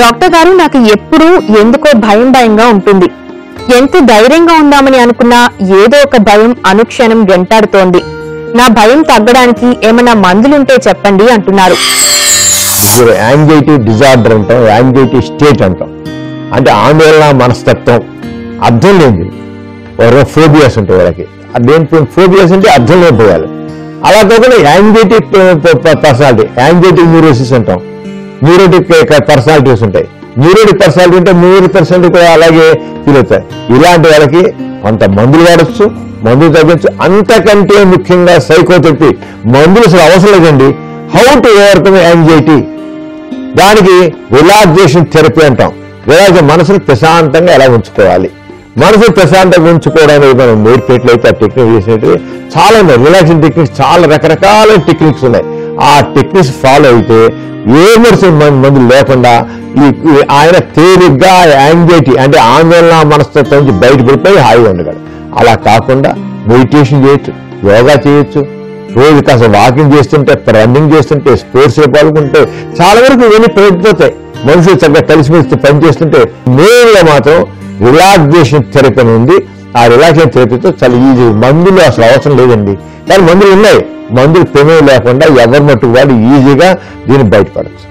Doctor గారు, నాకు ఎప్పుడూ ఎందుకో భయంగా ఉంటుంది. ఎంత ధైర్యంగా ఉందామని అనుకున్నా ఏదో ఒక భయం అనుక్షణం వెంటాడుతోంది. నా భయం తగ్గడానికి ఏమైనా మందులుంటే చెప్పండి అంటున్నారు. యాంగ్జైటీ డిజార్డర్ అంటాం, యాంగ్జైటీ స్టేట్ అంటాం. అంటే ఆందోళన మనస్తత్వం అర్థం లేనిది. ఫోబియాస్ ఉంటాయి వాళ్ళకి. దేంట్లో ఫోబియాస్ అంటే అర్థం లేని పోయాలి. అలా కాకుండా యాంగ్జైటిక్ పర్సనాలిటీ, యాంగ్జైటిక్ న్యూరోసిస్ అంటాం. న్యూరోటిక్ పర్సనాలిటీస్ ఉంటాయి. న్యూరోటిక్ పర్సనాలిటీ అంటే 100% కూడా అలాగే ఫీల్ అవుతాయి. ఇలాంటి వాళ్ళకి కొంత మందులు వాడచ్చు, మందులు తగ్గచ్చు. అంతకంటే ముఖ్యంగా సైకోథెరపీ, మందులు అసలు అవసరం లేదండి. హౌ టు ఓవర్కమ్ యాంగ్జైటీ, దానికి రిలాక్సేషన్ థెరపీ అంటాం. రిలాక్సేషన్, మనసును ప్రశాంతంగా ఎలా ఉంచుకోవాలి, మనసు ప్రశాంతంగా ఉంచుకోవడానికి మనం నేర్పేట్లయితే ఆ టెక్నిక్ చేసినట్టు చాలా ఉన్నాయి. రిలాక్సేషన్ టెక్నిక్స్ చాలా రకరకాల టెక్నిక్స్ ఉన్నాయి. ఆ టెక్నిక్స్ ఫాలో అయితే ఏ మందులు లేకుండా ఆయన తేలిగ్గా యాంగ్జైటీ అంటే ఆందోళన మనస్తత్వం నుంచి బయటపడిపోయి హాయిగా ఉండగలడు. అలా కాకుండా మెడిటేషన్ చేయొచ్చు, యోగా చేయొచ్చు, రోజు కాస్త వాకింగ్ చేస్తుంటే, రన్నింగ్ చేస్తుంటే, స్పోర్ట్స్లో పాల్గొంటే చాలా వరకు ఇవన్నీ ప్రయత్నిపోతాయి. మనుషులు చక్కగా కలిసిమెలిసి పనిచేస్తుంటే మెయిన్గా మాత్రం రిలాక్సేషన్ థెరపీ అని ఉంది. ఆ రిలాక్సేషన్ థెరపీతో చాలా ఈజీ. మందులు అసలు అవసరం లేదండి. కానీ మందులు ఉన్నాయి. మందులు ప్రమేయం లేకుండా ఎవరి మట్టుకు వాళ్ళు ఈజీగా దీన్ని బయటపడచ్చు.